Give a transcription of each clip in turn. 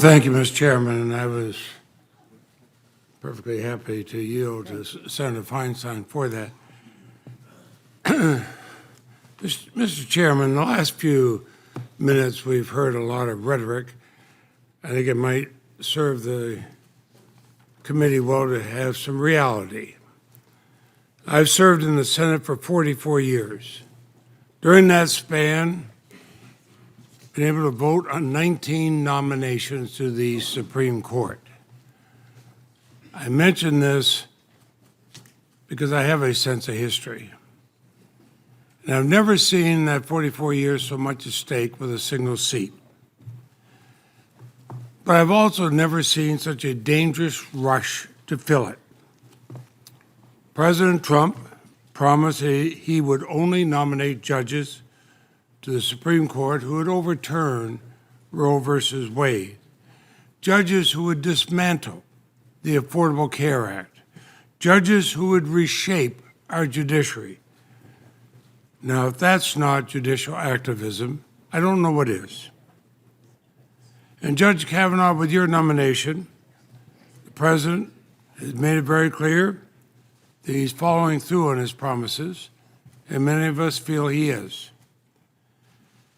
thank you, Mr. Chairman, and I was perfectly happy to yield to Senator Feinstein for that. Mr. Chairman, the last few minutes we've heard a lot of rhetoric. I think it might serve the committee well to have some reality. I've served in the Senate for 44 years. During that span, I've been able to vote on 19 nominations to the Supreme Court. I mention this because I have a sense of history. And I've never seen in that 44 years so much at stake with a single seat. But I've also never seen such a dangerous rush to fill it. President Trump promised he would only nominate judges to the Supreme Court who would overturn Roe versus Wade, judges who would dismantle the Affordable Care Act, judges who would reshape our judiciary. Now, if that's not judicial activism, I don't know what is. And Judge Kavanaugh, with your nomination, the President has made it very clear that he's following through on his promises, and many of us feel he is.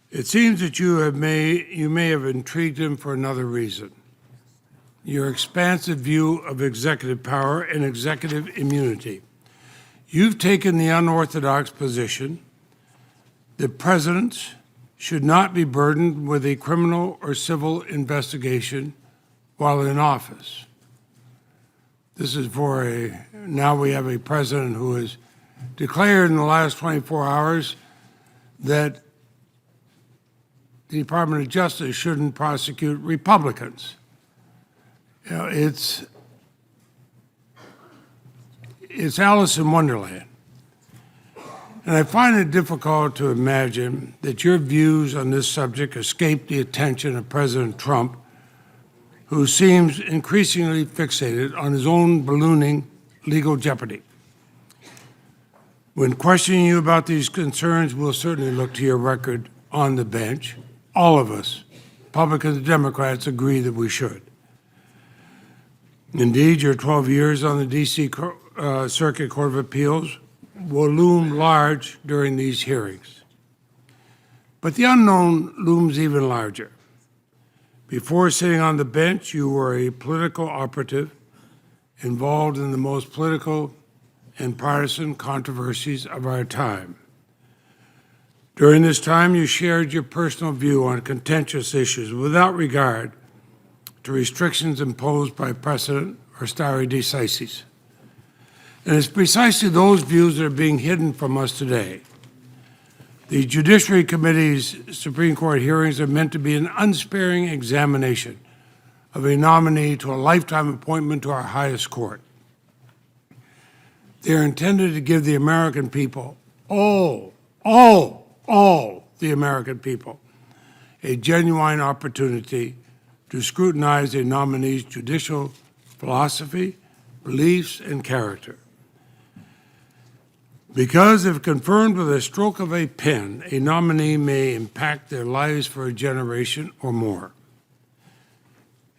It seems that you may have intrigued him for another reason: your expansive view of executive power and executive immunity. You've taken the unorthodox position that presidents should not be burdened with a criminal or civil investigation while in office. This is now we have a president who has declared in the last 24 hours that the Department of Justice shouldn't prosecute Republicans. You know, it's Alice in Wonderland. And I find it difficult to imagine that your views on this subject escape the attention of President Trump, who seems increasingly fixated on his own ballooning legal jeopardy. When questioning you about these concerns, we'll certainly look to your record on the bench. All of us, Republicans and Democrats, agree that we should. Indeed, your 12 years on the D.C. Circuit Court of Appeals will loom large during these hearings. But the unknown looms even larger. Before sitting on the bench, you were a political operative involved in the most political and partisan controversies of our time. During this time, you shared your personal view on contentious issues without regard to restrictions imposed by precedent or stare decisis. And it's precisely those views that are being hidden from us today. The Judiciary Committee's Supreme Court hearings are meant to be an unsparing examination of a nominee to a lifetime appointment to our highest court. They are intended to give the American people, all the American people, a genuine opportunity to scrutinize a nominee's judicial philosophy, beliefs, and character. Because if confirmed with a stroke of a pen, a nominee may impact their lives for a generation or more.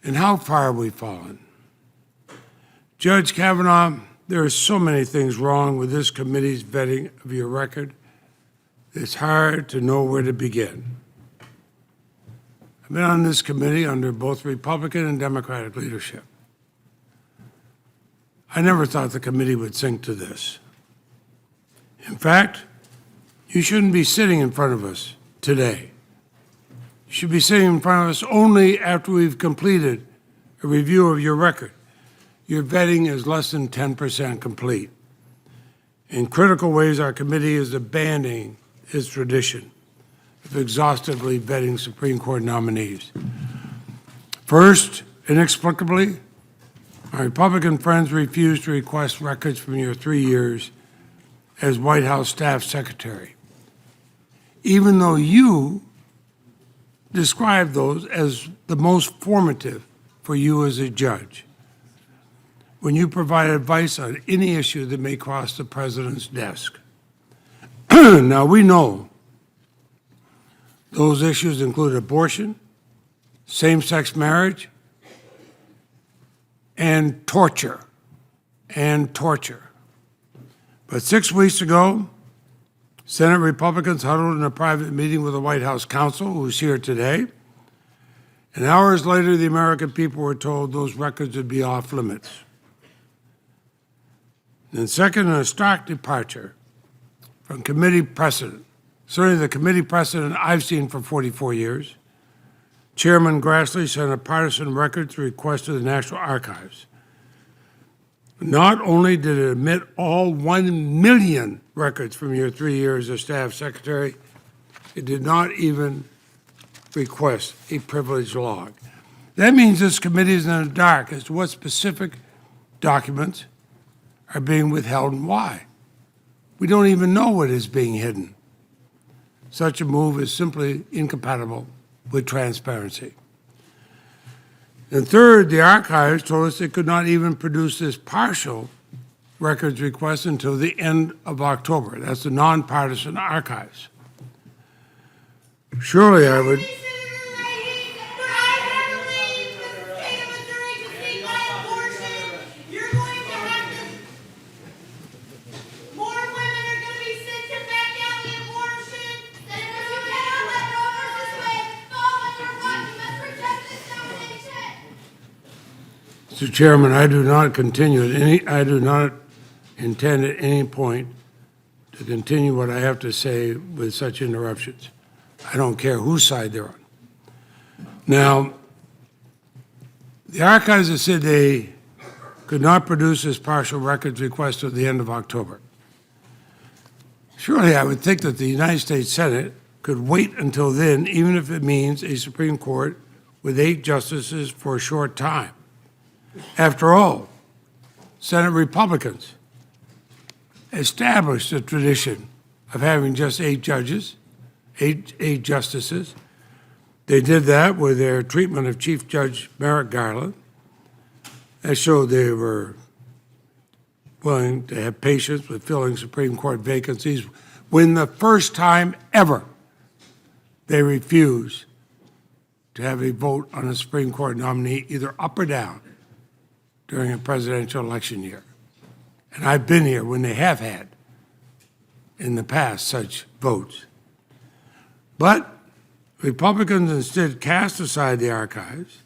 And how far have we fallen? Judge Kavanaugh, there are so many things wrong with this committee's vetting of your record, it's hard to know where to begin. I've been on this committee under both Republican and Democratic leadership. I never thought the committee would sink to this. In fact, you shouldn't be sitting in front of us today. You should be sitting in front of us only after we've completed a review of your record. Your vetting is less than 10% complete. In critical ways, our committee is abandoning its tradition of exhaustively vetting Supreme Court nominees. First, inexplicably, my Republican friends refused to request records from your 3 years as White House Staff Secretary, even though you described those as the most formative for you as a judge, when you provide advice on any issue that may cross the president's desk. Now, we know those issues include abortion, same-sex marriage, and torture. But 6 weeks ago, Senate Republicans huddled in a private meeting with the White House counsel, who's here today. And hours later, the American people were told those records would be off limits. And second, a stark departure from committee precedent, certainly the committee precedent I've seen for 44 years. Chairman Grassley sent a partisan records request to the National Archives. Not only did it omit all 1 million records from your 3 years as staff secretary, it did not even request a privilege log. That means this committee is in the dark as to what specific documents are being withheld and why. We don't even know what is being hidden. Such a move is simply incompatible with transparency. And third, the archives told us they could not even produce this partial records request until the end of October. That's the nonpartisan archives. Surely I would... Mr. Chairman, I do not intend at any point to continue what I have to say with such interruptions. I don't care whose side they're on. Now, the archives have said they could not produce this partial records request at the end of October. Surely I would think that the United States Senate could wait until then, even if it means a Supreme Court with 8 justices for a short time. After all, Senate Republicans established a tradition of having just 8 judges, eight justices. They did that with their treatment of Chief Judge Merrick Garland. That showed they were willing to have patience with filling Supreme Court vacancies when the first time ever they refused to have a vote on a Supreme Court nominee either up or down during a presidential election year. And I've been here when they have had, in the past, such votes. But Republicans instead cast aside the archives.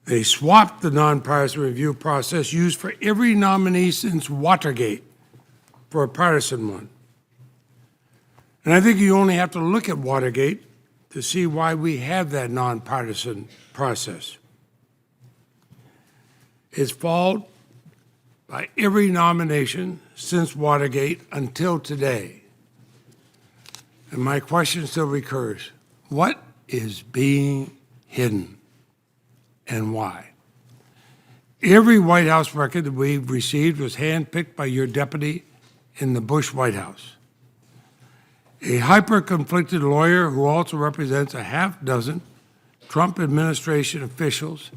They swapped the nonpartisan review process used for every nominee since Watergate for a partisan one. And I think you only have to look at Watergate to see why we have that nonpartisan process. It's followed by every nomination since Watergate until today. And my question still recurs, what is being hidden and why? Every White House record that we've received was handpicked by your deputy in the Bush White House. A hyper-conflicted lawyer who also represents a half-dozen Trump administration officials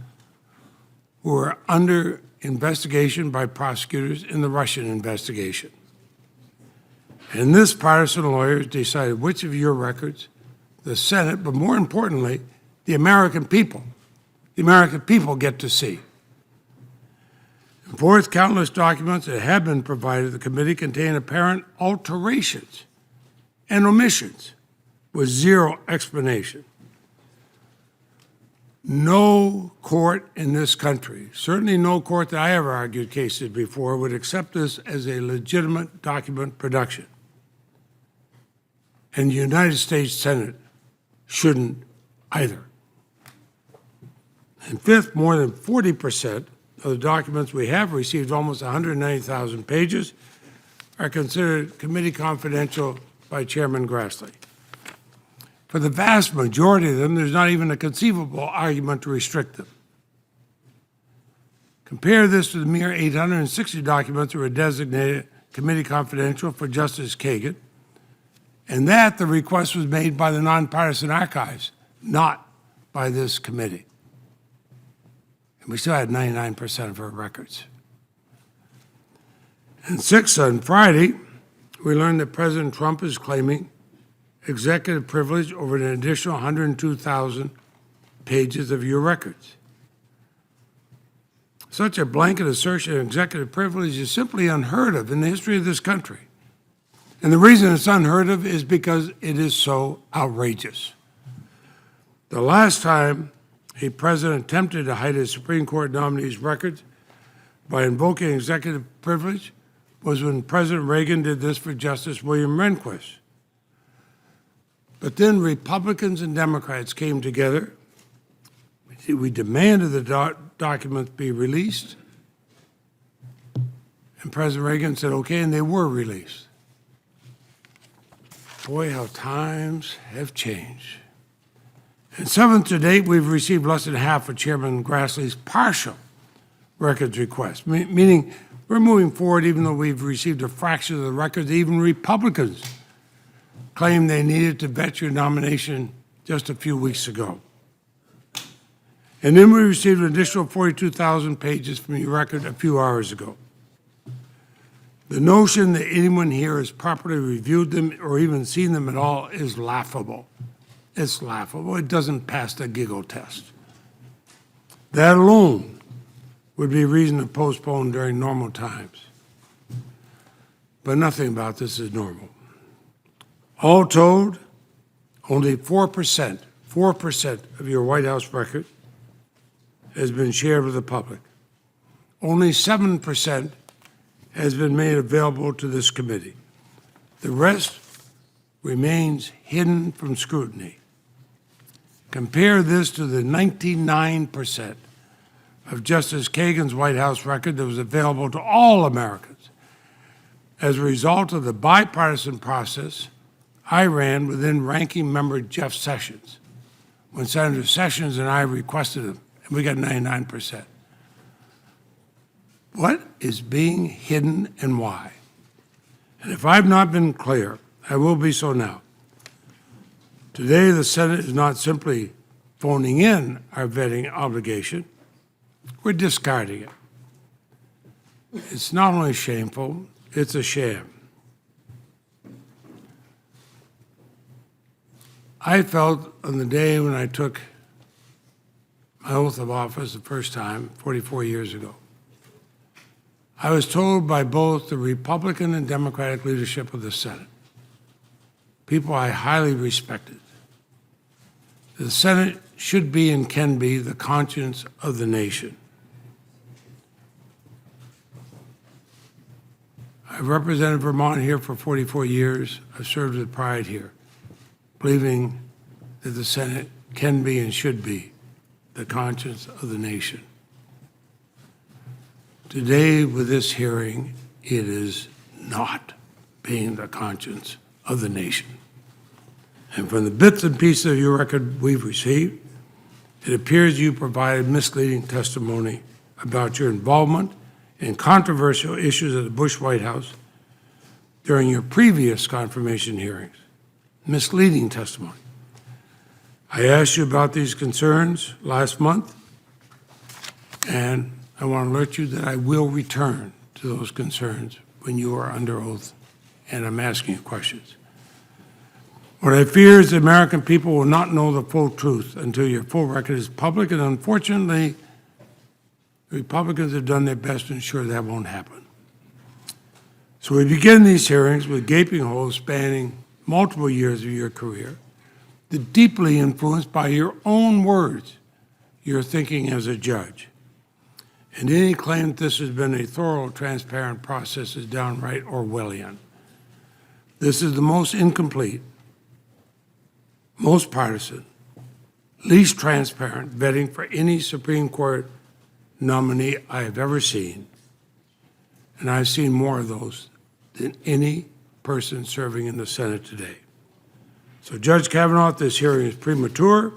who are under investigation by prosecutors in the Russian investigation. And this partisan lawyer has decided which of your records the Senate, but more importantly, the American people get to see. And fourth, countless documents that have been provided to the committee contain apparent alterations and omissions with zero explanation. No court in this country, certainly no court that I ever argued cases before, would accept this as a legitimate document production. And the United States Senate shouldn't either. And fifth, more than 40% of the documents we have received, almost 190,000 pages, are considered committee confidential by Chairman Grassley. For the vast majority of them, there's not even a conceivable argument to restrict them. Compare this to the mere 860 documents that were designated committee confidential for Justice Kagan, and that the request was made by the nonpartisan archives, not by this committee. And we still had 99% of her records. And sixth, on Friday, we learned that President Trump is claiming executive privilege over an additional 102,000 pages of your records. Such a blanket assertion of executive privilege is simply unheard of in the history of this country. And the reason it's unheard of is because it is so outrageous. The last time a president attempted to hide a Supreme Court nominee's records by invoking executive privilege was when President Reagan did this for Justice William Rehnquist. But then Republicans and Democrats came together. We demanded the documents be released. And President Reagan said, okay, and they were released. Boy, how times have changed. And seventh to date, we've received less than half of Chairman Grassley's partial records request, meaning we're moving forward even though we've received a fraction of the records. Even Republicans claimed they needed to vet your nomination just a few weeks ago. And then we received an additional 42,000 pages from your record a few hours ago. The notion that anyone here has properly reviewed them or even seen them at all is laughable. It's laughable. It doesn't pass the giggle test. That alone would be a reason to postpone during normal times. But nothing about this is normal. All told, only 4% of your White House record has been shared with the public. Only 7% has been made available to this committee. The rest remains hidden from scrutiny. Compare this to the 99% of Justice Kagan's White House record that was available to all Americans. As a result of the bipartisan process I ran within ranking member Jeff Sessions, when Senator Sessions and I requested them, and we got 99%. What is being hidden and why? And if I've not been clear, I will be so now. Today, the Senate is not simply phoning in our vetting obligation, we're discarding it. It's not only shameful, it's a sham. I felt on the day when I took my oath of office the first time, 44 years ago, I was told by both the Republican and Democratic leadership of the Senate, people I highly respected, that the Senate should be and can be the conscience of the nation. I've represented Vermont here for 44 years. I've served with pride here, believing that the Senate can be and should be the conscience of the nation. Today, with this hearing, it is not being the conscience of the nation. And from the bits and pieces of your record we've received, it appears you provided misleading testimony about your involvement in controversial issues at the Bush White House during your previous confirmation hearings. Misleading testimony. I asked you about these concerns last month, and I want to alert you that I will return to those concerns when you are under oath and I'm asking you questions. What I fear is the American people will not know the full truth until your full record is public, and unfortunately, the Republicans have done their best to ensure that won't happen. So we begin these hearings with gaping holes spanning multiple years of your career, that deeply influenced by your own words, your thinking as a judge. And any claim that this has been a thorough, transparent process is downright Orwellian. This is the most incomplete, most partisan, least transparent vetting for any Supreme Court nominee I have ever seen. And I've seen more of those than any person serving in the Senate today. So Judge Kavanaugh, this hearing is premature.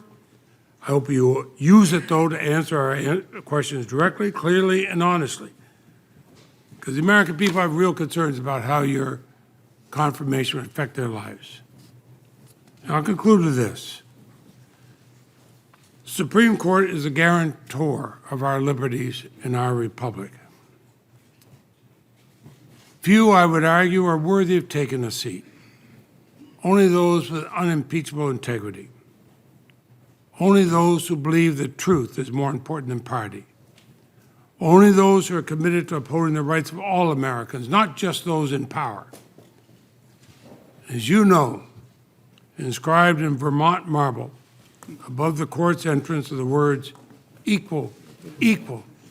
I hope you will use it, though, to answer our questions directly, clearly, and honestly. Because the American people have real concerns about how your confirmation will affect their lives. And I'll conclude with this. The Supreme Court is a guarantor of our liberties in our republic. Few, I would argue, are worthy of taking a seat. Only those with unimpeachable integrity. Only those who believe that truth is more important than party. Only those who are committed to upholding the rights of all Americans, not just those in power. As you know, inscribed in Vermont marble, above the court's entrance are the words, equal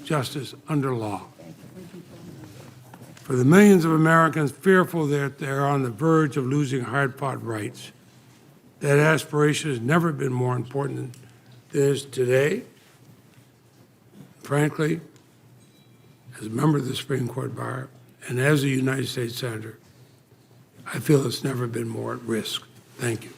justice under law. For the millions of Americans fearful that they're on the verge of losing hard-fought rights, that aspiration has never been more important than it is today. Frankly, as a member of the Supreme Court Bar and as a United States Senator, I feel it's never been more at risk. Thank you.